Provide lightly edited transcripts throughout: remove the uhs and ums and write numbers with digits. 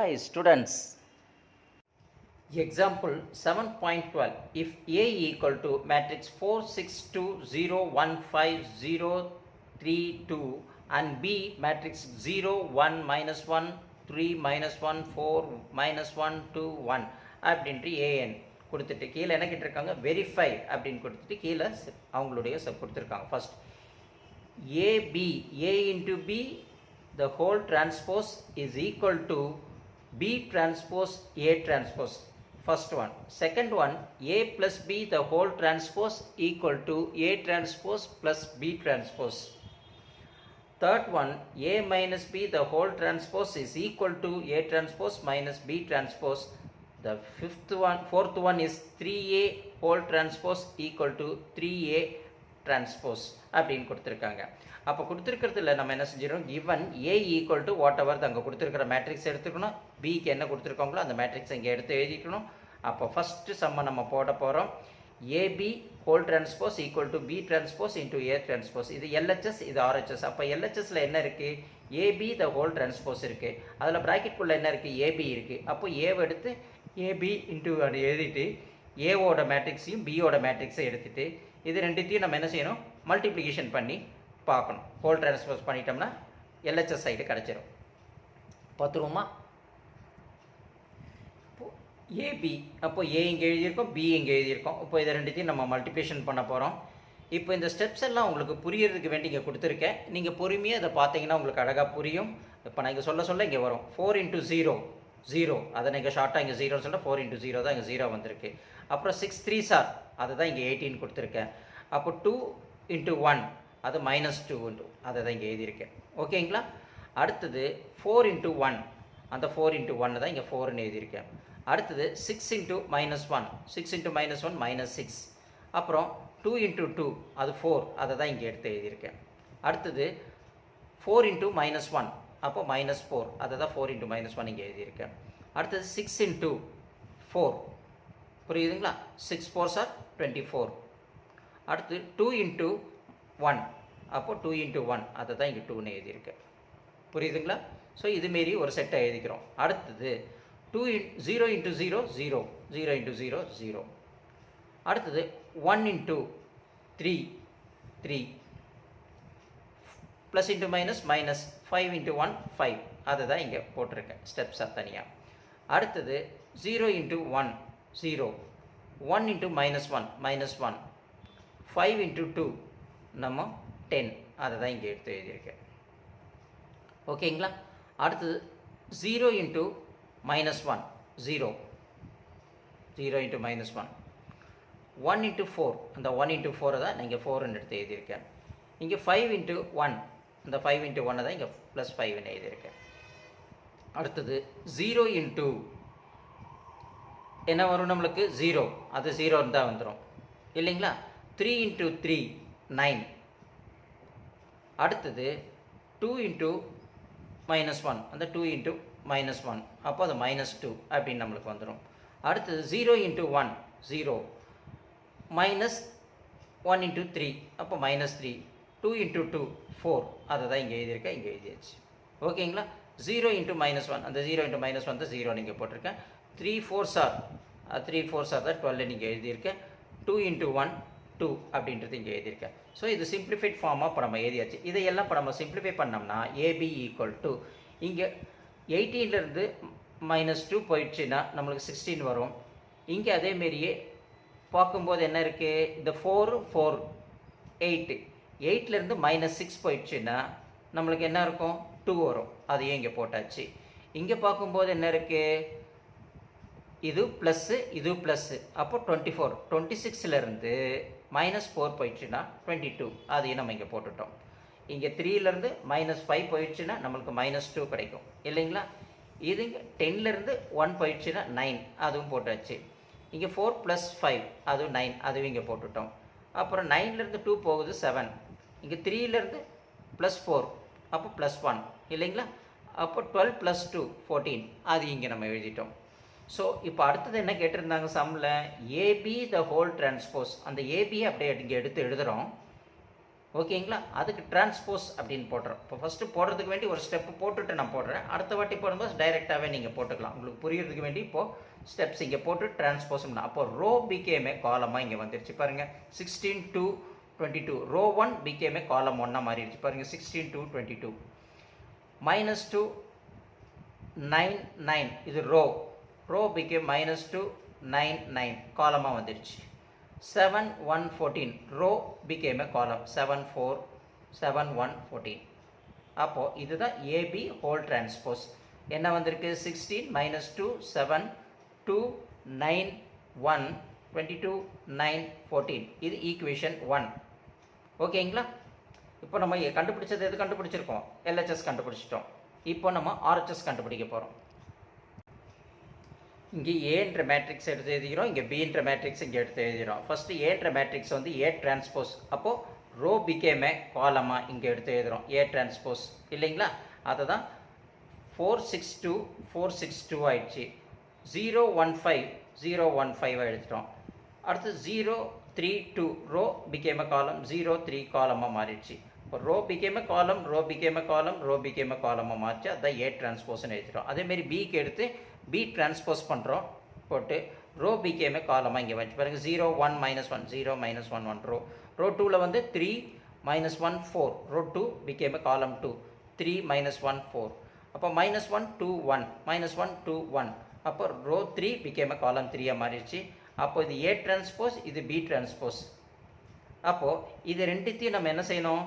Hi students, example 7.12. If A equal to matrix 4 6 2 0 1 5 0 3 2 and B matrix 0 1 minus 1 3 minus 1 4 minus 1 2 1 அப்படின்ட்டு AN கொடுத்துட்டு கீழே என்ன கேட்டிருக்காங்க வெரிஃபை அப்படின்னு கொடுத்துட்டு கீழே அவங்களுடைய கொடுத்துருக்காங்க. First AB A into B the whole transpose is equal to B transpose A transpose. First one. Second one, A plus B the whole transpose equal to A transpose plus B transpose. Third one, A minus B the whole transpose is equal to A transpose minus B transpose. The fourth one is 3A whole transpose equal to 3A transpose அப்படின்னு கொடுத்துருக்காங்க. அப்போ கொடுத்துருக்கிறதுல நம்ம என்ன செஞ்சிடறோம், given A equal to whatever அங்கே கொடுத்துருக்கிற matrix எடுத்துக்கணும், பிக்கு என்ன கொடுத்துருக்காங்களோ அந்த மேட்ரிக்ஸ் இங்கே எடுத்து எழுதிக்கணும். அப்போ ஃபஸ்ட்டு சம்மை நம்ம போட போகிறோம். AB whole transpose equal to B transpose into A transpose. இது எல்ஹெச்எஸ், இது ஆர்ஹெச்எஸ். அப்போ எல்ஹெச்எஸில் என்ன இருக்குது, ஏபி த ஹோல் டிரான்ஸ்போஸ் இருக்குது, அதில் ப்ராக்கெட்குள்ளே என்ன இருக்குது, ஏபி இருக்குது. அப்போ ஏவை எடுத்து ஏபி இன்டூ அது எழுதிட்டு ஏவோட மேட்ரிக்ஸையும் பியோட மேட்ரிக்ஸை எடுத்துகிட்டு இது ரெண்டுத்தையும் நம்ம என்ன செய்யணும், மல்டிப்ளிகேஷன் பண்ணி பார்க்கணும். ஹோல் டிரான்ஸ்போஸ் பண்ணிட்டோம்னா எல்ஹெச்எஸ் சைடு கிடச்சிரும். பார்த்துருவோமா? இப்போது ஏபி, அப்போ ஏ இங்கே எழுதியிருக்கோம், பி இங்கே எழுதியிருக்கோம். இப்போ இதை ரெண்டுத்தையும் நம்ம மல்டிப்ளிகேஷன் பண்ண போகிறோம். இப்போ இந்த ஸ்டெப்ஸ் எல்லாம் உங்களுக்கு புரியறதுக்கு வேண்டி இங்கே கொடுத்துருக்கேன். நீங்கள் பொறுமையாக இதை பார்த்தீங்கன்னா உங்களுக்கு அழகாக புரியும். இப்போ நான் இங்கே சொல்ல இங்கே வரும் 4 × 0 0. அதை நீங்கள் ஷார்ட்டாக இங்கே 0 சொல்ல 4 × 0 தான் இங்கே 0 வந்திருக்கு. அப்புறம் 6 3s ஆர், அதை தான் இங்கே 18 கொடுத்துருக்கேன். அப்போ 2 × 1 அது -2 அதை தான் இங்கே எழுதியிருக்கேன். ஓகேங்களா? அடுத்தது 4 × 1, அந்த 4 × 1 தான் இங்கே 4ன்னு எழுதியிருக்கேன். அடுத்தது 6 × -1, 6 × -1 -6. அப்புறம் 2 × 2 அது 4, அதை தான் இங்கே எடுத்து எழுதியிருக்கேன். அடுத்தது 4 × -1, அப்போ -4, அதை தான் 4 × -1 இங்கே எழுதியிருக்கேன். அடுத்தது 6 × 4, புரியுதுங்களா? 6 4s are 24. அடுத்து 2 × 1, அப்போ 2 × 1 அதை தான் இங்கே 2ன்னு எழுதியிருக்கேன். புரியுதுங்களா? ஸோ இதுமாரி ஒரு செட்டை எழுதிக்கிறோம். அடுத்தது 0 × 0 0 0 × 0 0. அடுத்தது 1 × 3 3 ப்ளஸ் இன்ட்டு மைனஸ் மைனஸ் 5 × 1 5, அதை தான் இங்கே போட்டிருக்கேன் ஸ்டெப்ஸாக தனியாக. அடுத்தது 0 × 1 0, 1 × -1 -1, 5 × 2 நம்ம 10, அதை தான் இங்கே எடுத்து எழுதியிருக்கேன். ஓகேங்களா? அடுத்தது 0 × -1 0, 0 × -1, 1 × 4, அந்த 1 × 4 தான் நான் இங்கே 4ன்னு எடுத்து எழுதியிருக்கேன். இங்கே 5 × 1, இந்த 5 × 1 தான் இங்கே +5ன்னு எழுதியிருக்கேன். அடுத்தது 0 × என்ன வரும் நம்மளுக்கு 0, அது 0 தான் வந்துடும் இல்லைங்களா? 3 × 3 9. அடுத்தது 2 × -1, அந்த 2 × -1, அப்போ அது -2 அப்படின்னு நம்மளுக்கு வந்துடும். அடுத்தது 0 × 1 0, -1 × 3, அப்போ -3, 2 × 2 4, அதை தான் இங்கே எழுதியிருக்கேன், இங்கே எழுதியாச்சு. ஓகேங்களா? 0 × -1, அந்த 0 × -1 தான் 0 நீங்கள் போட்டிருக்கேன். 3 4s are, 3 4s are தான் 12 நீங்கள் எழுதியிருக்கேன். 2 × 1 2 அப்படின்றது இங்கே எழுதியிருக்கேன். ஸோ இது சிம்பிளிஃபைட் ஃபார்மாக இப்போ நம்ம எழுதியாச்சு. இதையெல்லாம் இப்போ நம்ம சிம்பிளிஃபை பண்ணோம்னா ஏபி ஈக்குவல் டு இங்கே 18லேருந்து -2 போயிடுச்சுன்னா நம்மளுக்கு 16 வரும். இங்கே அதேமாரியே பார்க்கும்போது என்ன இருக்குது, இந்த 4 4 8, 8லேருந்து -6 போயிடுச்சுன்னா நம்மளுக்கு என்ன இருக்கும், 2 வரும். அதையும் இங்கே போட்டாச்சு. இங்கே பார்க்கும்போது என்ன இருக்குது, இது ப்ளஸ்ஸு இது ப்ளஸ்ஸு, அப்போ 24, 26லேருந்து -4 போயிடுச்சுன்னா 22, அதையும் நம்ம இங்கே போட்டுட்டோம். இங்கே 3லேருந்து -5 போயிடுச்சுன்னா நம்மளுக்கு -2 கிடைக்கும் இல்லைங்களா? இது 10லேருந்து 1 போயிடுச்சுன்னா 9, அதுவும் போட்டாச்சு. இங்கே 4 + 5 அதுவும் 9, அதுவும் இங்கே போட்டுட்டோம். அப்புறம் 9லேருந்து 2 போகுது 7, இங்கே 3லேருந்து +4, அப்போ +1 இல்லைங்களா? அப்போ 12 + 2 14, அது இங்கே நம்ம எழுதிட்டோம். ஸோ இப்போ அடுத்தது என்ன கேட்டிருந்தாங்க சம்மில், ஏபி த ஹோல் டிரான்ஸ்போஸ், அந்த ஏபியை அப்படியே இங்கே எடுத்து எழுதுகிறோம். ஓகேங்களா? அதுக்கு டிரான்ஸ்போஸ் அப்படின்னு போடுறோம். இப்போ ஃபஸ்ட்டு போடுறதுக்கு வேண்டி ஒரு ஸ்டெப்பு போட்டுட்டு நான் போடுறேன். அடுத்த வாட்டி போடும்போது டைரெக்டாகவே நீங்கள் போட்டுக்கலாம். உங்களுக்கு புரியறதுக்கு வேண்டி இப்போது ஸ்டெப்ஸ் இங்கே போட்டு டிரான்ஸ்போஸ்னா அப்போ ரோ பிகேமே காலமாக இங்கே வந்துருச்சு பாருங்கள். 16 to 22 ரோ 1 பிகேமே காலம் 1 மாறிடுச்சு பாருங்கள். 16 to 22 -2 9 9 இது ரோ பிகேம் -2 9 9 காலமாக வந்துடுச்சு. 7 1 14 row became a column. 7 4 7 1 14 அப்போ இதுதான் AB whole transpose. என்ன வந்திருக்கு? 16 -2 7 2 9 1 22 9 14 இது ஈக்குவேஷன் 1. ஓகேங்களா? இப்போ நம்ம கண்டுபிடிச்சது எது கண்டுபிடிச்சிருக்கோம்? LHS கண்டுபிடிச்சிட்டோம். இப்போ நம்ம RHS கண்டுபிடிக்க போகிறோம். இங்கே ஏன்ற மேட்ரிக்ஸ் எடுத்து எழுதிக்கிறோம், இங்கே பின்ற மேட்ரிக்ஸ் இங்கே எடுத்து எழுதிக்கிறோம். ஃபஸ்ட்டு ஏன்ற மேட்ரிக்ஸ் வந்து ஏ டிரான்ஸ்போஸ். அப்போது ரோ பிகேமே காலமாக இங்கே எடுத்து எழுதுகிறோம் ஏ டிரான்ஸ்போஸ் இல்லைங்களா? அதை தான் 462 462 ஆயிடுச்சு. 015 015 எடுத்துட்டோம். அடுத்து 032 ரோ பிகேமே காலம் 03 காலமாக மாறிடுச்சு. இப்போ ரோ பிகேமே காலம் ரோ பிகேமே காலம் ரோ பிகேமே காலமாக மாறிச்சு. அதுதான் ஏ டிரான்ஸ்போஸ்ன்னு எழுதிட்டோம். அதேமாரி பிக்கு எடுத்து பி டிரான்ஸ்போஸ் பண்ணுறோம் போட்டு ரோ பிகேமே காலமாக இங்கே வச்சு பாருங்கள். 0 1 -1 0 -1 1 ரோ 2ல் வந்து 3 -1 4 ரோ 2 பிகேமே காலம் 2 3 -1 4 அப்போ -1 2 1 -1 2 1 அப்போ ரோ 3 பிகேமே காலம் 3 மாறிடுச்சு. அப்போ இது ஏ டிரான்ஸ்போஸ் இது பி டிரான்ஸ்போஸ். அப்போது இது ரெண்டுத்தையும் நம்ம என்ன செய்யணும்?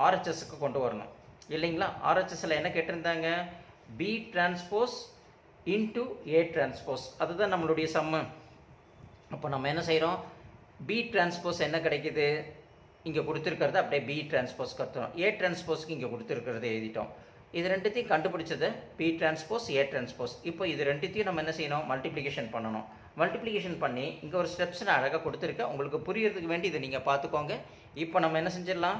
RHSக்கு கொண்டு வரணும் இல்லைங்களா? RHSல என்ன கேட்டிருந்தாங்க? B transpose into A transpose. அதுதான் நம்மளுடைய சம்மு. அப்போ நம்ம என்ன செய்கிறோம்? பி டிரான்ஸ்போஸ் என்ன கிடைக்குது? இங்கே கொடுத்துருக்கிறது அப்படியே பி டிரான்ஸ்போஸ் கற்றுறோம். ஏ டிரான்ஸ்போஸ்க்கு இங்கே கொடுத்துருக்கிறது எழுதிட்டோம். இது ரெண்டுத்தையும் கண்டுபிடிச்சது பி டிரான்ஸ்போஸ் ஏ டிரான்ஸ்போஸ். இப்போ இது ரெண்டுத்தையும் நம்ம என்ன செய்யணும்? மல்டிப்ளிகேஷன் பண்ணணும். மல்டிப்ளிகேஷன் பண்ணி இங்கே ஒரு ஸ்டெப்ஸ் நான் அழகாக கொடுத்துருக்கேன். உங்களுக்கு புரியறதுக்கு வேண்டி இதை நீங்கள் பார்த்துக்கோங்க. இப்போ நம்ம என்ன செஞ்சிடலாம்?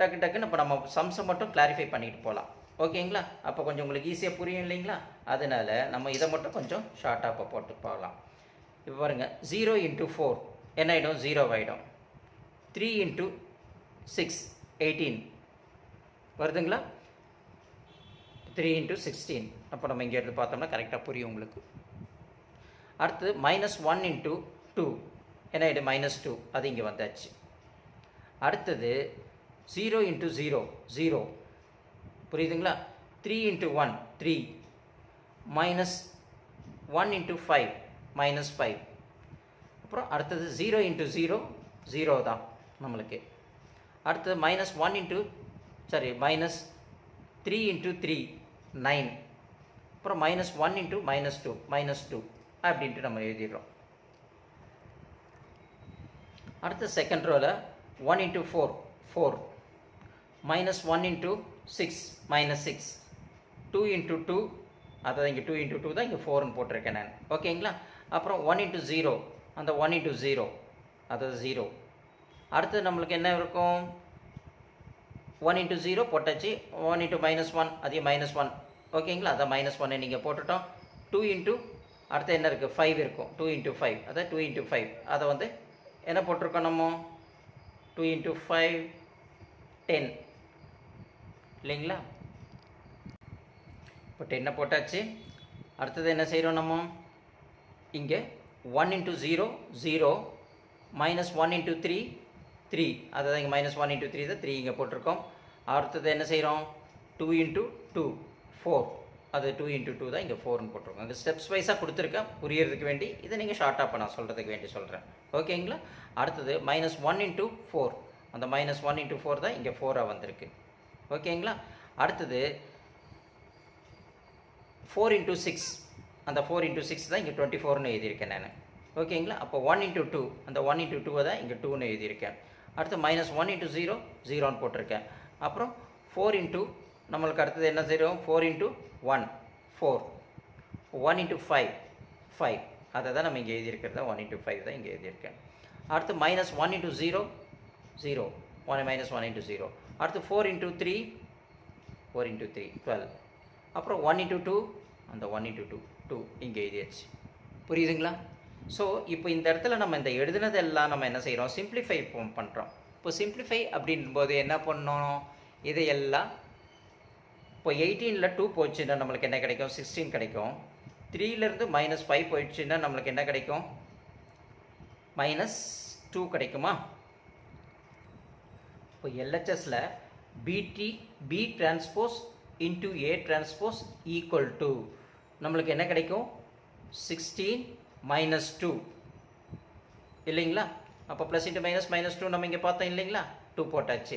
டக்குன்னு இப்போ நம்ம சம்ஸை மட்டும் கிளாரிஃபை பண்ணிட்டு போகலாம். ஓகேங்களா? அப்போ கொஞ்சம் உங்களுக்கு ஈஸியாக புரியும் இல்லைங்களா? அதனால் நம்ம இதை மட்டும் கொஞ்சம் ஷார்ட்டாக இப்போ போட்டு போகலாம். இப்போ பாருங்கள் 0 × 4 என்ன ஆகிடும்? 0 ஆகிடும். 3 × 6 18 வருதுங்களா? 3 × 16 அப்போ நம்ம இங்கே எடுத்து பார்த்தோம்னா கரெக்டாக புரியும் உங்களுக்கு. அடுத்து -1 × 2 என்ன ஆகிடும்? -2 அது இங்கே வந்தாச்சு. அடுத்தது 0 × 0 0 புரியுதுங்களா? 3 × 1 3 -1 × 5 -5 அப்புறம் அடுத்தது 0 × 0 0 தான் நம்மளுக்கு. அடுத்தது -3 × 3 9 அப்புறம் -1 × -2 அப்படின்ட்டு நம்ம எழுதிடுறோம். அடுத்த செகண்ட் ரோவில் 1 × 4 4 -1 × 6 -6 2 × 2 அதாவது இங்கே 2 × 2 தான் இங்கே 4ன்னு போட்டிருக்கேன் நான். ஓகேங்களா? அப்புறம் 1 × 0 அந்த 1 × 0 அதாவது 0. அடுத்து நம்மளுக்கு என்ன இருக்கும்? 1 × 0 போட்டாச்சு. 1 × -1 அதே -1 ஓகேங்களா? அதை -1 நீங்கள் போட்டுட்டோம். 2 × அடுத்து என்ன இருக்குது? 5 இருக்கும். 2 × 5 அதாவது 2 × 5 அதை வந்து என்ன போட்டிருக்கோம் நம்ம? 2 × 5 10 இல்லைங்களா? இப்போ 10 போட்டாச்சு. அடுத்தது என்ன செய்கிறோம் நம்ம? இங்கே 1 × 0 0 -1 × 3 3 அதாவது இங்கே -1 × 3 தான் 3 இங்கே போட்டிருக்கோம். அடுத்தது என்ன செய்கிறோம்? 2 × 2 4 அது 2 × 2 தான் இங்கே 4ன்னு போட்டிருக்கோம். அங்கே ஸ்டெப்ஸ் வைஸாக கொடுத்துருக்கேன் புரியறதுக்கு வேண்டி. இதை நீங்கள் ஷார்ட்டாக இப்போ நான் சொல்கிறதுக்கு வேண்டி சொல்கிறேன். ஓகேங்களா? அடுத்தது -1 × 4 அந்த -1 × 4 தான் இங்கே 4ஆக வந்திருக்கு. ஓகேங்களா? அடுத்தது 4 × 6 அந்த 4 × 6 தான் இங்கே 24ன்னு எழுதியிருக்கேன் நான். ஓகேங்களா? அப்போ 1 × 2 அந்த 1 × 2 தான் இங்கே 2ன்னு எழுதியிருக்கேன். அடுத்து -1 × 0 0ன்னு போட்டிருக்கேன். அப்புறம் 4 × நம்மளுக்கு அடுத்தது என்ன செய்கிறோம்? 4 × 1 4 1 × 5 5 அதை தான் நம்ம இங்கே எழுதியிருக்கிறது. 1 × 5 தான் இங்கே எழுதியிருக்கேன். அடுத்து -1 × 0 0 1 -1 × 0 அடுத்து 4 × 3 4 × 3 12 அப்புறம் 1 × 2 அந்த 1 × 2 2 இங்கே எழுதியாச்சு. புரியுதுங்களா? ஸோ இப்போ இந்த இடத்துல நம்ம இந்த எழுதுனதெல்லாம் நம்ம என்ன செய்கிறோம்? சிம்பிளிஃபை பண்ணுறோம். இப்போ சிம்பிளிஃபை அப்படின்போது என்ன பண்ணணும், இதையெல்லாம் இப்போ 18ல் 2 போச்சுன்னா நம்மளுக்கு என்ன கிடைக்கும், 16 கிடைக்கும். 3லேருந்து -5 போயிடுச்சுன்னா நம்மளுக்கு என்ன கிடைக்கும், -2 கிடைக்குமா. இப்போ எல்ஹெச்எஸில் B transpose into A transpose equal to நம்மளுக்கு என்ன கிடைக்கும், 16 -2 இல்லைங்களா. அப்போ ப்ளஸ் இன்ட்டு -2 நம்ம இங்கே பார்த்தோம் இல்லைங்களா, 2 போட்டாச்சு.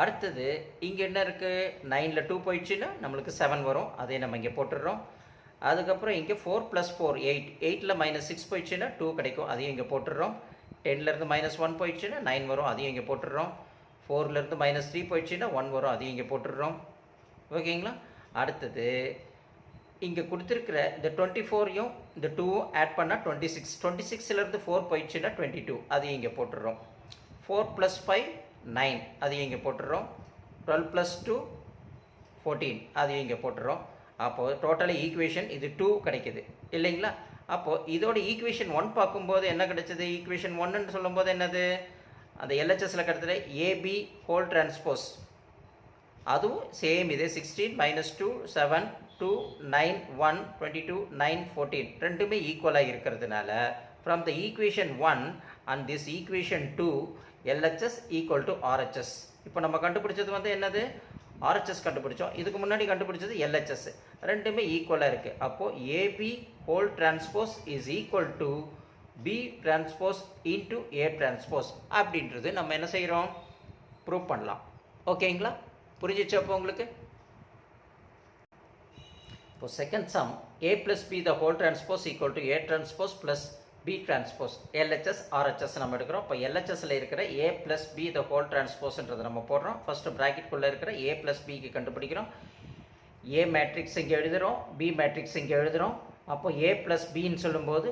அடுத்தது இங்கே என்ன இருக்குது, 9ல் 2 போயிடுச்சுன்னா நம்மளுக்கு 7 வரும், அதே நம்ம இங்கே போட்டுடுறோம். அதுக்கப்புறம் இங்கே 4 + 4 8, 8ல் -6 போயிடுச்சுன்னா 2 கிடைக்கும், அதையும் இங்கே போட்டுடுறோம். 10லேருந்து -1 போயிடுச்சுன்னா 9 வரும், அதையும் இங்கே போட்டுடுறோம். 4லேருந்து -3 போயிடுச்சுன்னா 1 வரும், அதையும் இங்கே போட்டுடுறோம். ஓகேங்களா. அடுத்தது இங்கே கொடுத்துருக்கிற இந்த 24யும் இந்த 2வும் ஆட் பண்ணால் 26, 26லேருந்து 4 போயிடுச்சுன்னா 22, அதையும் இங்கே போட்டுடுறோம். 4 + 5 9, அதையும் இங்கே போட்டுடுறோம். 12 + 2 14, அதையும் இங்கே போட்டுடுறோம். அப்போது டோட்டலாக ஈக்குவேஷன் இது 2 கிடைக்குது இல்லைங்களா. அப்போது இதோட ஈக்குவேஷன் 1 பார்க்கும்போது என்ன கிடைச்சது, ஈக்குவேஷன் 1ன்னு சொல்லும்போது என்னது, அந்த எல்ஹெச்எஸில் கிடைச்சது ஏபி ஹோல் டிரான்ஸ்போஸ், அதுவும் சேம் இதே 16 -2 7 2 9 1 22 9 14 ரெண்டுமே ஈக்குவலாக இருக்கிறதுனால from the equation 1 and this equation 2 LHS equal to RHS. இப்போ நம்ம கண்டுபிடிச்சது வந்து என்னது, RHS கண்டுபிடிச்சோம். இதுக்கு முன்னாடி கண்டுபிடிச்சது LHS. ரெண்டுமே ஈக்குவலாக இருக்குது. அப்போது AB whole transpose is equal to B transpose into A transpose அப்படின்றது நம்ம என்ன செய்கிறோம், ப்ரூவ் பண்ணலாம். ஓகேங்களா, புரிஞ்சிச்சு அப்போ உங்களுக்கு. இப்போ second sum a + b the whole transpose equal to a transpose plus b transpose LHS RHS நம்ம எடுக்கிறோம். இப்போ LHSல இருக்கிற a + b the whole transpose-ன்றதை நம்ம போடுறோம். ஃபர்ஸ்ட் ப்ராக்கெட்குள்ளே இருக்கிற a + b க்கு கண்டுபிடிக்கிறோம். a மேட்ரிக்ஸ் இங்கே எழுதுகிறோம், b மேட்ரிக்ஸ் இங்கே எழுதுகிறோம். அப்போ a + bன்னு சொல்லும்போது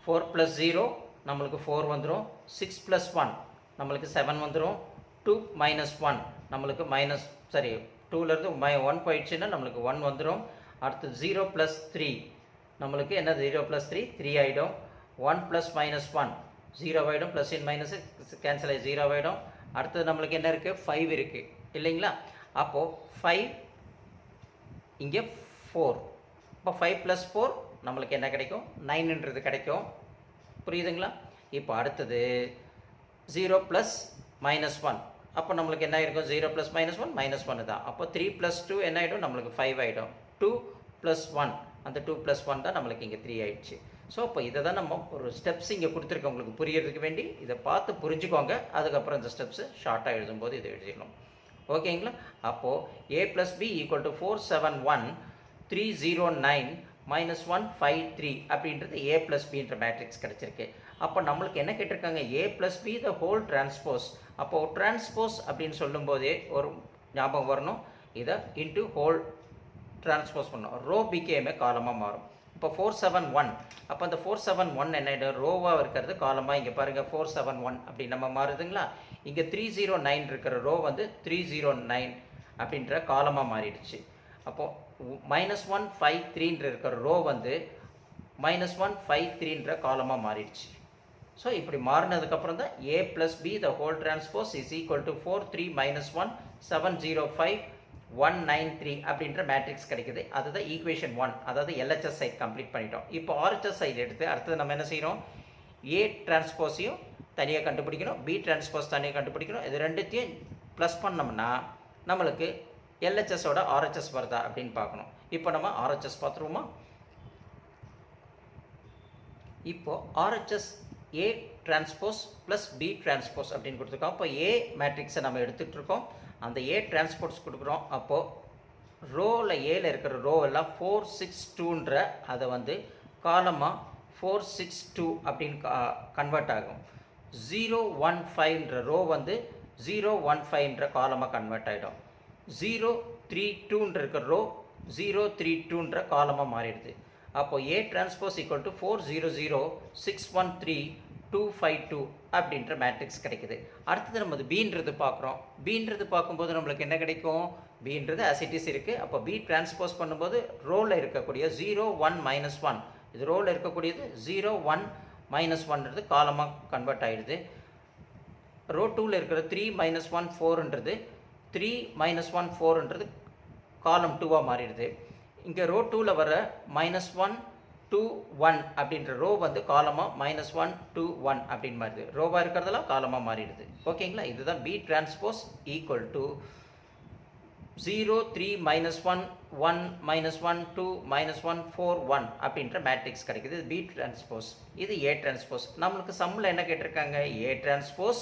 4 + 0 நம்மளுக்கு 4 வந்துடும். 6 + 1 நம்மளுக்கு 7 வந்துடும். 2 - 1 நம்மளுக்கு 2லேருந்து 1 போயிடுச்சுன்னா நம்மளுக்கு 1 வந்துடும். அடுத்து 0 + 3 நம்மளுக்கு என்ன, 0 + 3 3 ஆகிடும். 1 + -1 0 ஆகிடும், ப்ளஸ் இன் மைனஸ் கேன்சல் ஆகி 0 ஆகிடும். அடுத்தது நம்மளுக்கு என்ன இருக்குது, 5 இருக்குது இல்லைங்களா. அப்போது 5 இங்கே 4, இப்போ 5 + 4 நம்மளுக்கு என்ன கிடைக்கும், 9ன்றது கிடைக்கும். புரியுதுங்களா. இப்போ அடுத்தது 0 + -1, அப்போ நம்மளுக்கு என்ன ஆகிருக்கும், 0 + -1 -1 தான். அப்போ 3 + 2 என்ன ஆகிடும், நம்மளுக்கு 5 ஆகிடும். 2 + 1, அந்த 2 + 1 தான் நம்மளுக்கு இங்கே 3 ஆகிடுச்சு. ஸோ இப்போ இதை தான் நம்ம ஒரு ஸ்டெப்ஸ் இங்கே கொடுத்துருக்கோம் உங்களுக்கு புரியறதுக்கு வேண்டி. இதை பார்த்து புரிஞ்சுக்கோங்க, அதுக்கப்புறம் இந்த ஸ்டெப்ஸு ஷார்ட்டாக எழுதும்போது இதை எழுதிடணும். ஓகேங்களா. அப்போது a + b = 471 309 -153 அப்படின்றது a + bன்ற மேட்ரிக்ஸ் கிடச்சிருக்கு. அப்போ நம்மளுக்கு என்ன கேட்டிருக்காங்க, a + b the whole transpose. அப்போது டிரான்ஸ்போஸ் அப்படின்னு சொல்லும்போதே ஒரு ஞாபகம் வரணும், இதை இன்ட்டு ஹோல் டிரான்ஸ்போஸ் பண்ணணும். ரோ பிகேமே காலமாக மாறும். இப்போ 471, அப்போ அந்த 471 என்ன ரோவாக இருக்கிறது காலமாக இங்கே பாருங்கள் 471 அப்படி நம்ம மாறுதுங்களா. இங்கே 309 இருக்கிற ரோ வந்து 309 அப்படின்ற காலமாக மாறிடுச்சு. அப்போது -153 இருக்கிற ரோ வந்து -153 காலமாக மாறிடுச்சு. ஸோ இப்படி மாறினதுக்கப்புறம் தான் a + b the whole transpose is equal to 43 - 1 705 193 அப்படின்ற மேட்ரிக்ஸ் கிடைக்குது. அதுதான் ஈக்குவேஷன் 1, அதாவது LHS சைட் கம்ப்ளீட் பண்ணிட்டோம். இப்போ RHS சைடு எடுத்து அடுத்தது நம்ம என்ன செய்கிறோம், A டிரான்ஸ்போஸையும் தனியாக கண்டுபிடிக்கணும், B டிரான்ஸ்போஸ் தனியாக கண்டுபிடிக்கணும். இது ரெண்டுத்தையும் ப்ளஸ் பண்ணோம்னா நம்மளுக்கு LHSோட RHS வருதா அப்படின்னு பார்க்கணும். இப்போ நம்ம RHS பார்த்துருவோமா. இப்போ RHS A transpose plus B transpose அப்படின்னு கொடுத்துருக்கோம். இப்போ A மேட்ரிக்ஸை நம்ம எடுத்துகிட்டு இருக்கோம், அந்த A டிரான்ஸ்போர்ட்ஸ் கொடுக்குறோம். அப்போது ரோவில் ஏல இருக்கிற ரோ எல்லாம் 462ன்ற அதை வந்து காலமாக 462 அப்படின்னு கன்வெர்ட் ஆகும். 015ன்ற ரோ வந்து 015ன்ற காலமாக கன்வெர்ட் ஆகிடும். 032ன்ற இருக்கிற ரோ 032ன்ற காலமாக மாறிடுது. அப்போது A டிரான்ஸ்போஸ் ஈக்குவல் டு 400 613 252 அப்படின்ற மேட்ரிக்ஸ் கிடைக்குது. அடுத்தது நம்ம பீன்றது பார்க்குறோம். பீன்றது பார்க்கும்போது நம்மளுக்கு என்ன கிடைக்கும், பீன்றது அசிட்டிஸ் இருக்குது. அப்போ பி டிரான்ஸ்போஸ் பண்ணும்போது ரோவில் இருக்கக்கூடிய 0 1 -1, இது ரோவில் இருக்கக்கூடியது 0 1 -1ன்றது காலமாக கன்வெர்ட் ஆகிடுது. ரோ 2ல் இருக்கிற 3 மைனஸ் 1 4ன்றது 3 மைனஸ் 1 4ன்றது காலம் 2வாக மாறிடுது. இங்கே ரோ 2ல் வர மைனஸ் 1 2 1 அப்படின்ற ரோ வந்து காலமாக மைனஸ் 1 2 1 அப்படின்னு மாறிடுது. ரோவாக இருக்கிறதெல்லாம் காலமாக மாறிடுது. ஓகேங்களா, இதுதான் B transpose equal to 0 3 minus 1 1 minus 1 2 minus 1 4 1 அப்படின்ற மேட்ரிக்ஸ் கிடைக்குது. இது பி டிரான்ஸ்போஸ், இது ஏ டிரான்ஸ்போஸ். நம்மளுக்கு சம்மில் என்ன கேட்டிருக்காங்க, A transpose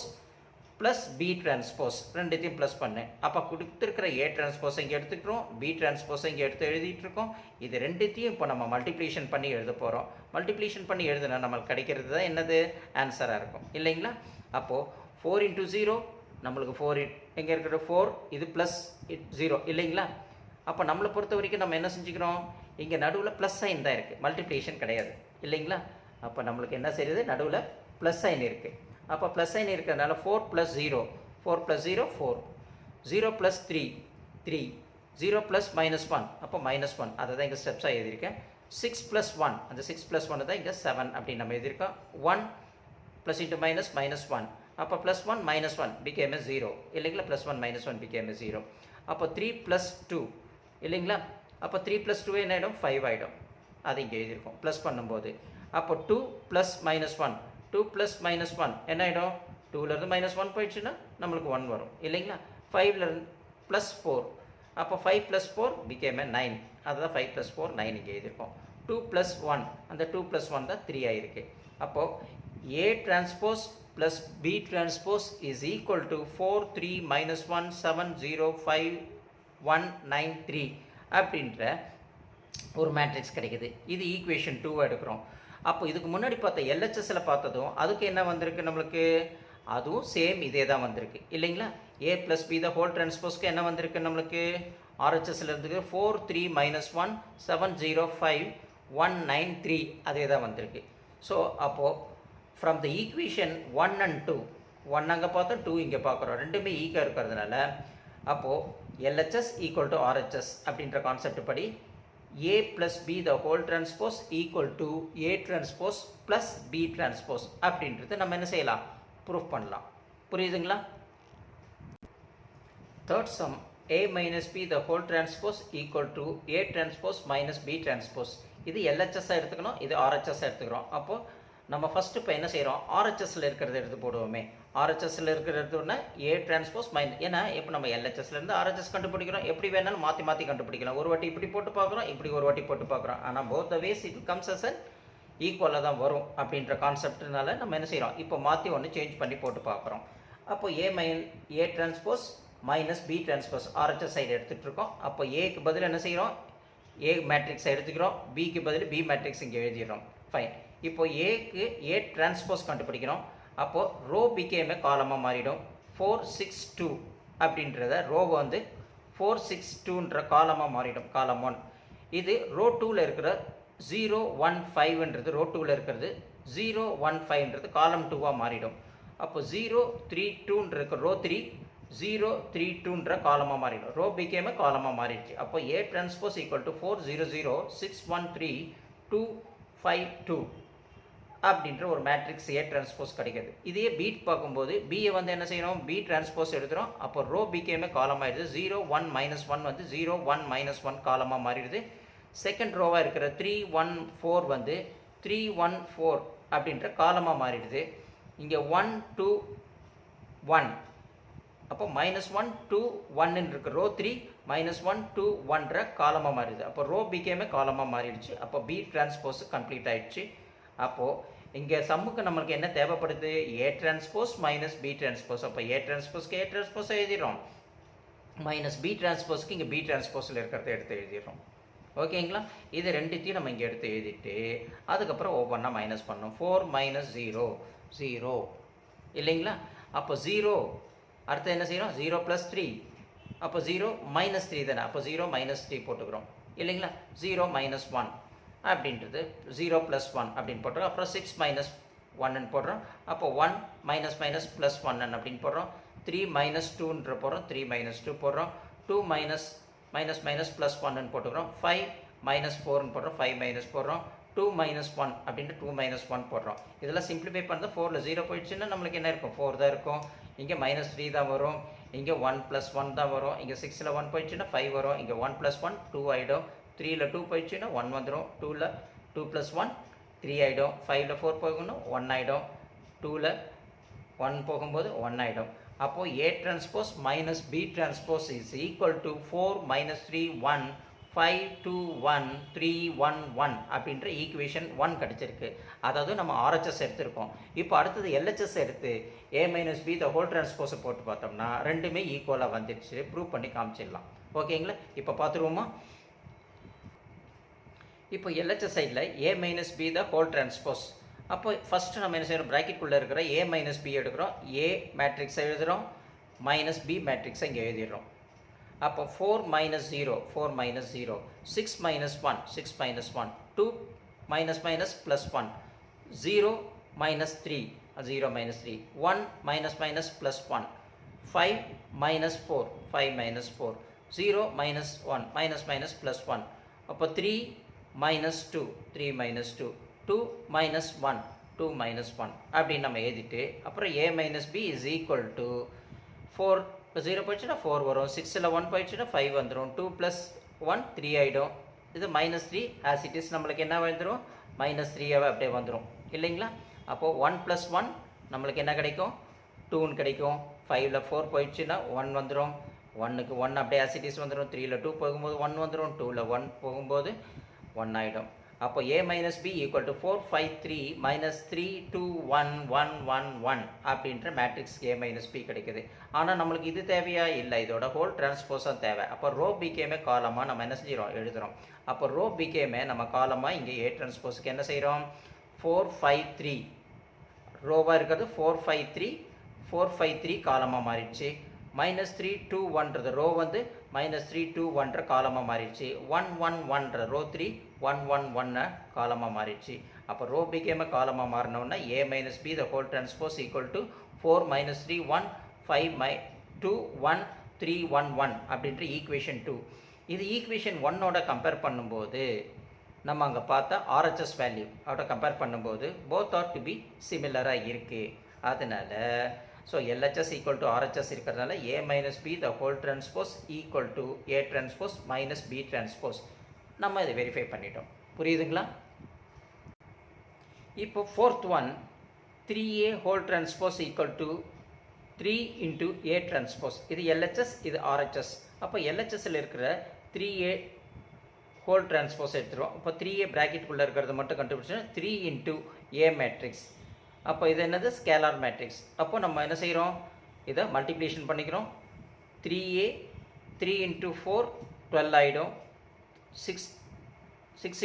plus B transpose ரெண்டுத்தையும் ப்ளஸ் பண்ணேன். அப்போ கொடுத்துருக்கிற ஏ டிரான்ஸ்போஸ் இங்கே எடுத்துக்கிறோம், பி டிரான்ஸ்போஸ் இங்கே எடுத்து எழுதிட்டு இருக்கோம். இது ரெண்டுத்தையும் இப்போ நம்ம மல்டிப்ளிகேஷன் பண்ணி எழுத போகிறோம். மல்டிப்ளிகேஷன் பண்ணி எழுதுனா நம்மளுக்கு கிடைக்கிறது தான் என்னது ஆன்சராக இருக்கும் இல்லைங்களா. அப்போது 4 into 0 நம்மளுக்கு 4 எங்கே இருக்கிற 4, இது ப்ளஸ் 0 இல்லைங்களா. அப்போ நம்மளை பொறுத்த வரைக்கும் நம்ம என்ன செஞ்சுக்கிறோம், இங்கே நடுவில் ப்ளஸ் சைன் தான் இருக்குது, மல்டிப்ளிகேஷன் கிடையாது இல்லைங்களா. அப்போ நம்மளுக்கு என்ன செய்யுது, நடுவில் ப்ளஸ் சைன் இருக்குது. அப்போ ப்ளஸ் சைன் இருக்கிறதுனால 4 + 0 4 + 0 4 0 + 3 3 0 + -1 அப்போ -1 அதை தான் இங்கே ஸ்டெப்ஸாக எழுதியிருக்கேன். 6 + 1 அந்த 6 + 1 தான் இங்கே 7 அப்படின்னு நம்ம எழுதியிருக்கோம். 1 + into -1 அப்போ +1 -1 became a 0 இல்லைங்களா. +1 -1 became a 0. அப்போ 3 + 2 இல்லைங்களா. அப்போ 3 + 2 என்ன ஆகிடும், 5 ஆகிடும். அது இங்கே எழுதியிருக்கோம் ப்ளஸ் பண்ணும்போது. அப்போ 2 + -1 2 + -1 என்ன ஆகிடும், 2லேருந்து -1 போயிடுச்சுன்னா நம்மளுக்கு 1 வரும் இல்லைங்களா. 5லேருந்து +4 அப்போ 5 + 4 became a 9. அதுதான் 5 + 4 9 இங்கே எழுதியிருக்கோம். 2 + 1 அந்த 2 + 1 தான் 3 ஆகிருக்கு. அப்போது A transpose plus B transpose is equal to 4 3 -1 7 0 5 1 9 3 அப்படின்ற ஒரு மேட்ரிக்ஸ் கிடைக்குது. இது ஈக்குவேஷன் 2 எடுக்கிறோம். அப்போ இதுக்கு முன்னாடி பார்த்த எல்ஹெச்எஸ்ல பார்த்ததும் அதுக்கு என்ன வந்திருக்கு நம்மளுக்கு, அதுவும் சேம் இதே தான் வந்திருக்கு இல்லைங்களா. A + B the whole transpose என்ன வந்திருக்கு நம்மளுக்கு, RHSல இருந்து 4 3 -1 7 0 5 1 9 3 அதே தான் வந்திருக்கு. ஸோ அப்போது from the equation 1 and 2 1 அங்கே பார்த்தோம் 2 இங்கே பார்க்குறோம், ரெண்டுமே ஈக்காக இருக்கிறதுனால அப்போது LHS equal to RHS அப்படின்ற கான்செப்ட் படி A plus B the whole transpose equal to A transpose plus B transpose அப்படின்றது நம்ம என்ன செய்யலாம், ப்ரூஃப் பண்ணலாம். புரியுதுங்களா. Third sum A minus B the whole transpose equal to A transpose minus B transpose. இது LHS எடுத்துக்கணும், இது RHS எடுத்துக்கிறோம். அப்போது நம்ம ஃபஸ்ட்டு இப்போ என்ன செய்கிறோம், RHSல இருக்கிறத எடுத்து போடுவோமே. RHSல இருக்கிறதுனா A transpose மைனஸ், ஏன்னா இப்போ நம்ம LHSலேருந்து RHS கண்டுபிடிக்கிறோம், எப்படி வேணாலும் மாற்றி மாற்றி கண்டுபிடிக்கலாம். ஒரு வாட்டி இப்படி போட்டு பார்க்குறோம், இப்படி ஒரு வாட்டி போட்டு பார்க்குறோம். ஆனால் both the ways it comes as an ஈக்குவலாக தான் வரும் அப்படின்ற கான்செப்ட்னால நம்ம என்ன செய்கிறோம், இப்போ மாற்றி ஒன்று சேஞ்ச் பண்ணி போட்டு பார்க்குறோம். அப்போ A transpose minus B transpose RHS side எடுத்துகிட்டு இருக்கோம். அப்போ ஏக்கு பதில் என்ன செய்கிறோம், A மேட்ரிக்ஸ் எடுத்துக்கிறோம், பிக்கு பதில் B மேட்ரிக்ஸ் இங்கே எழுதிடுறோம். ஃபைன். இப்போ ஏக்கு A டிரான்ஸ்போஸ் கண்டுபிடிக்கிறோம். அப்போது ரோ பிகேமே காலமாக மாறிடும். 4 6 2 அப்படின்றத ரோவை வந்து 4 6 2ன்ற காலமாக மாறிடும், காலம் 1. இது ரோ 2ல் இருக்கிற 0 1 5ன்றது ரோ 2ல் இருக்கிறது, 0 1 5ன்றது காலம் 2வாக மாறிடும். அப்போ 0 3 2ன்ற இருக்கிற ரோ 3 0 3 2ன்ற காலமாக மாறிடும், ரோ பிகேமே காலமாக மாறிடுச்சு. அப்போ A டிரான்ஸ்போஸ் ஈக்குவல் டு 4 0 0 6 1 3 2 5 2 அப்படின்ற ஒரு மேட்ரிக்ஸ் A டிரான்ஸ்போஸ் கிடைக்கிது. இதே பீட் பார்க்கும்போது பியை வந்து என்ன செய்யணும், B டிரான்ஸ்போஸ் எடுத்துகிறோம். அப்போ ரோ பிகேமே காலமாக ஆயிடுது. 0 1 -1 வந்து 0 1 -1 காலமாக மாறிடுது. செகண்ட் ரோவாக இருக்கிற 3 1 4 வந்து 3 1 4 அப்படின்ற காலமாக மாறிடுது. இங்கே 1 2 1 அப்போ -1 2 1 இருக்கு ரோ 3 -1 2 1ன்ற காலமாக மாறிடுது. அப்போ ரோ பிகேமே காலமாக மாறிடுச்சு. அப்போ B டிரான்ஸ்போஸ் கம்ப்ளீட் ஆயிடுச்சு. அப்போது இங்கே சம்முக்கு நம்மளுக்கு என்ன தேவைப்படுது, A transpose minus B transpose. அப்போ A டிரான்ஸ்போஸ்க்கு A டிரான்ஸ்போஸ் எழுதிடுறோம், மைனஸ் B டிரான்ஸ்போஸ்க்கு இங்கே B டிரான்ஸ்போஸில் இருக்கிறத எடுத்து எழுதிடுறோம். ஓகேங்களா. இது ரெண்டுத்தையும் நம்ம இங்கே எடுத்து எழுதிட்டு அதுக்கப்புறம் ஒவ்வொன்றா மைனஸ் பண்ணோம். 4 - 0 0 இல்லைங்களா. அப்போ 0 அடுத்து என்ன செய்கிறோம், 0 + 3 அப்போ 0 -3 தானே. அப்போ 0 -3 போட்டுக்கிறோம் இல்லைங்களா. 0 -1 அப்படின்றது 0 + 1 அப்படின்னு போட்டுறோம். அப்புறம் 6 - 1ன்னு போடுறோம். அப்போ 1 மைனஸ் ப்ளஸ் 1 அப்படின்னு போடுறோம். 3 - 2ன்ற போடுறோம், 3 - 2 போடுறோம். 2 மைனஸ் ப்ளஸ் 1ன்னு போட்டுக்கிறோம். 5 - 4ன்னு போடுறோம், 5 - போடுறோம். 2 - 1 அப்படின்ட்டு 2 - 1 போடுறோம். இதெல்லாம் சிம்பிளிஃபை பண்ணுறது 4ல் 0 போயிடுச்சுன்னா நம்மளுக்கு என்ன இருக்கும், 4 தான் இருக்கும். இங்கே -3 தான் வரும், இங்கே 1 + 1 தான் வரும், இங்கே 6ல் 1 போயிடுச்சுன்னா 5 வரும், இங்கே 1 + 1 2 ஆகிடும், 3ல் 2 போயிடுச்சுன்னா 1 வந்துடும், 2ல் 2 + 1 3 ஆகிடும், 5ல் 4 போகணும் 1 ஆகிடும், 2ல் 1 போகும்போது 1 ஆகிடும். அப்போது A transpose minus B transpose is equal to 4 - 3 1 5 2 1 3 1 1 அப்படின்ற ஈக்குவேஷன் 1 கிடச்சிருக்கு. அதாவது நம்ம RHS எடுத்திருக்கோம். இப்போ அடுத்தது LHS எடுத்து A - B the whole transpose போட்டு பார்த்தோம்னா ரெண்டுமே ஈக்குவலாக வந்துடுச்சு. ப்ரூவ் பண்ணி காமிச்சிடலாம். ஓகேங்களா? இப்போ பார்த்துருவோமா? இப்போ LHS சைடில் A - B the whole transpose. அப்போ ஃபஸ்ட்டு நம்ம என்ன செய்யணும், ப்ராக்கெட்டுக்குள்ளே இருக்கிற A - B எடுக்கிறோம், A மேட்ரிக்ஸை எழுதுகிறோம், -B மேட்ரிக்ஸை இங்கே எழுதிடுறோம். அப்போ 4 - 0 4 - 0 6 - 1 6 - 1 2 - +1 0 - 3 0 - 3 1 - +1 5 - 4 5 - 4 0 - 1 +1. அப்போ 3 - 2 3 - 2 2 - 1 2 - 1 அப்படின்னு நம்ம எழுதிட்டு அப்புறம் A - B is equal to 4 இப்போ 0 போயிடுச்சுன்னா 4 வரும், 6ல் 1 போயிடுச்சுன்னா 5 வந்துடும், 2 + 1 3 ஆகிடும், இது -3 ஆஸ் இட் இஸ் நம்மளுக்கு என்ன வந்துடும், -3ஆகவே அப்படியே வந்துடும் இல்லைங்களா? அப்போது 1 + 1 நம்மளுக்கு என்ன கிடைக்கும், 2ன்னு கிடைக்கும், 5ல் 4 போயிடுச்சுன்னா 1 வந்துடும், 1க்கு 1 அப்படியே ஆஸ் இட் இஸ் வந்துடும், 3ல் 2 போகும்போது 1 வந்துடும், 2ல் 1 போகும்போது 1 ஆகிடும். அப்போ A - B equal to 4 5 3 -3 2 1 1 1 1 அப்படின்ற மேட்ரிக்ஸ் A - B கிடைக்குது. ஆனால் நம்மளுக்கு இது தேவையா இல்லை, இதோட ஹோல் டிரான்ஸ்போஸாக தேவை. அப்போ ரோ பிகேமே காலமாக நம்ம என்ன செஞ்சிடும் எழுதுகிறோம். அப்போ ரோ பிகேமே நம்ம காலமாக இங்கே A டிரான்ஸ்போஸுக்கு என்ன செய்கிறோம், 4 5 3 ரோவாக இருக்கிறது 4 5 3 4 5 3 காலமாக மாறிடுச்சு. -3 2 1றது ரோ வந்து -3 2 1ற காலமாக மாறிடுச்சு. 1 1 1ற ரோ 3 1 1 1 காலமாக மாறிடுச்சு. அப்போ ரோ பிகேம காலமாக மாறினோன்னா A - B the whole transpose equal to 4 - 3 1 5 2 1 3 1 1 அப்படின்ற ஈக்குவேஷன் 2. இது ஈக்குவேஷன் 1ஓட கம்பேர் பண்ணும்போது நம்ம அங்கே பார்த்தா RHS வேல்யூ அதோட கம்பேர் பண்ணும்போது போத் ஆர் டு பி சிமிலராக இருக்குது. அதனால் so LHS equal to RHS இருக்கிறதுனால A - B the whole transpose equal to A transpose minus B transpose நம்ம இதை வெரிஃபை பண்ணிட்டோம். புரியுதுங்களா? இப்போ fourth one 3A whole transpose equal to 3 into A transpose. இது LHS, இது RHS. அப்போ LHSல இருக்கிற 3A whole transpose எடுத்துருவோம். அப்போ 3A ப்ராக்கெட்டுக்குள்ளே இருக்கிறது மட்டும் கண்டுபிடிச்சோன்னா 3 into A மேட்ரிக்ஸ். அப்போ இது என்னது, ஸ்கேலார் மேட்ரிக்ஸ். அப்போ நம்ம என்ன செய்கிறோம், இதை மல்டிப்ளிகேஷன் பண்ணிக்கிறோம். 3A 3 into 4 12 ஆகிடும், 6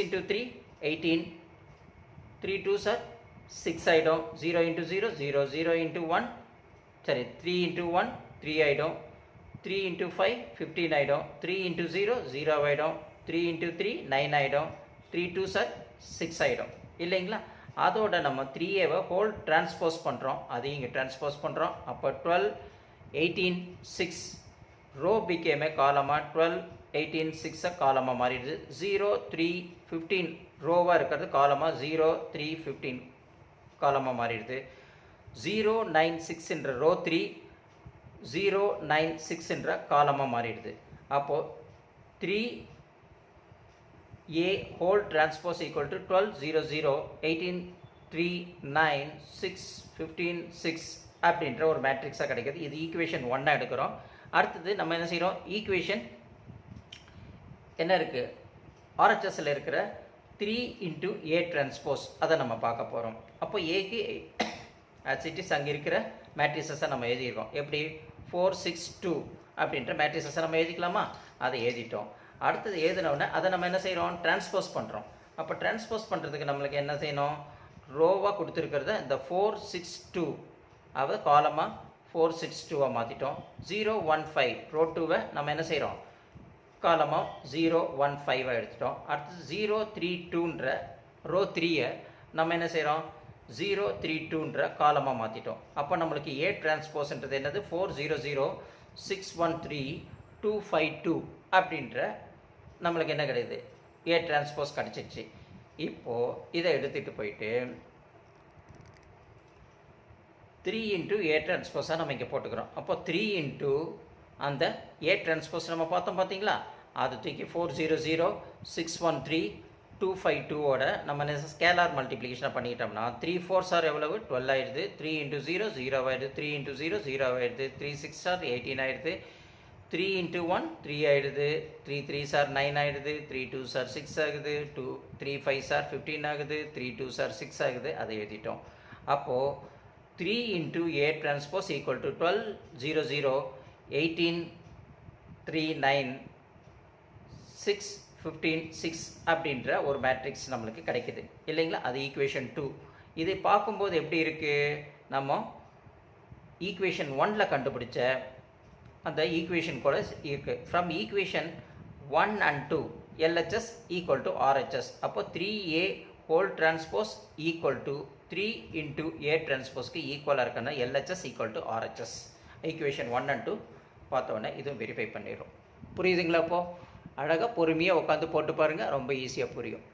into 3 18 3 2s are 6 ஆகிடும், 0 into 0 0 0 into 1 சரி 3 into 1 3 ஆகிடும், 3 into 5 15 ஆகிடும், 3 into 0 0 ஆகிடும், 3 into 3 9 ஆகிடும், 3 2s are 6 ஆகிடும் இல்லைங்களா? அதோட நம்ம 3Aவை ஹோல் டிரான்ஸ்போஸ் பண்ணுறோம், அதையும் இங்கே டிரான்ஸ்போஸ் பண்ணுறோம். அப்போ 12 18 6 ரோ பிகேமே காலமாக 12 18 6 காலமாக மாறிடுது. 0 3 15 ரோவாக இருக்கிறது காலமாக 0 3 15 காலமாக மாறிடுது. 0 9 6 ரோ 3 0 9 6 காலமாக மாறிடுது. அப்போது 3A whole transpose equal to 12 0 0 18 3 9 6 15 6 அப்படின்ற ஒரு மேட்ரிக்ஸாக கிடைக்கிது. இது ஈக்குவேஷன் 1 எடுக்கிறோம். அடுத்தது நம்ம என்ன செய்கிறோம், ஈக்குவேஷன் என்ன இருக்குது, RHSல இருக்கிற 3 into A transpose அதை நம்ம பார்க்க போகிறோம். அப்போ ஏக்கு ஆஸ் இட் இஸ் அங்கே இருக்கிற மேட்ரிக்ஸஸை நம்ம எழுதியிருக்கோம். எப்படி 4 6 2 அப்படின்ற மேட்ரிக்ஸஸை நம்ம எழுதிக்கலாமா, அதை எழுதிட்டோம். அடுத்தது எழுதினோடனே அதை நம்ம என்ன செய்கிறோம், டிரான்ஸ்போஸ் பண்ணுறோம். அப்போ டிரான்ஸ்போஸ் பண்ணுறதுக்கு நம்மளுக்கு என்ன செய்யணும், ரோவாக கொடுத்துருக்கிறத இந்த 4 6 2 அதை காலமாக 4 6 2 மாற்றிட்டோம். 0 1 5 ரோ 2வை நம்ம என்ன செய்கிறோம், காலமாக 0 1 5 எடுத்துட்டோம். அடுத்தது 0 3 2ன்ற ரோ 3யை நம்ம என்ன செய்கிறோம், 0 3 2ன்ற காலமாக மாற்றிட்டோம். அப்போ நம்மளுக்கு A டிரான்ஸ்போஸ்ன்றது என்னது, 4 0 0 6 1 3 2 5 2 அப்படின்ற நம்மளுக்கு என்ன கிடையாது, A டிரான்ஸ்போஸ் கிடச்சிச்சு. இப்போது இதை எடுத்துகிட்டு போயிட்டு 3 இன்ட்டு ஏ டிரான்ஸ்போஸாக நம்ம இங்கே போட்டுக்கிறோம். அப்போ 3 இன்ட்டு அந்த ஏ டிரான்ஸ்போஸ் நம்ம பார்த்தோம் பார்த்தீங்களா, அது தூக்கி 400 613 252ஓட நம்ம ஸ்கேலார் மல்டிப்ளிகேஷனை பண்ணிக்கிட்டோம்னா 3 4s ஆர் எவ்வளவு 12 ஆயிடுது. 3 இன்ட்டு 0 0 ஆயிடுது. 3 இன்ட்டு 0 0 ஆயிடுது. 3 6 ஆர் 18 ஆயிடுது. 3 இன்ட்டு 1 3 ஆயிடுது. 3 3s ஆர் 9 ஆயிடுது. 3 2s ஆர் 6 ஆகுது. 3 5s ஆர் 15 ஆகுது. 3 2s ஆர் 6 ஆகுது. அதை எழுதிட்டோம். அப்போது 3 into A transpose equal to 12 0 0 18 3 9 6 15 6 அப்படின்ற ஒரு மேட்ரிக்ஸ் நம்மளுக்கு கிடைக்குது இல்லைங்களா. அது ஈக்குவேஷன் 2. இதை பார்க்கும்போது எப்படி இருக்குது, நம்ம ஈக்குவேஷன் 1ல் கண்டுபிடிச்ச அந்த ஈக்குவேஷன் கூட இருக்குது. From equation 1 and 2 LHS equal to RHS. அப்போ 3A whole transpose equal to 3 into A டிரான்ஸ்போஸ்க்கு ஈக்குவலாக இருக்குன்னா LHS equal to RHS. Equation 1 and 2 பார்த்தோன்னே இதுவும் வெரிஃபை பண்ணிடும். புரியுதுங்களா? இப்போது அழகாக பொறுமையாக உட்காந்து போட்டு பாருங்கள், ரொம்ப ஈஸியாக புரியும்.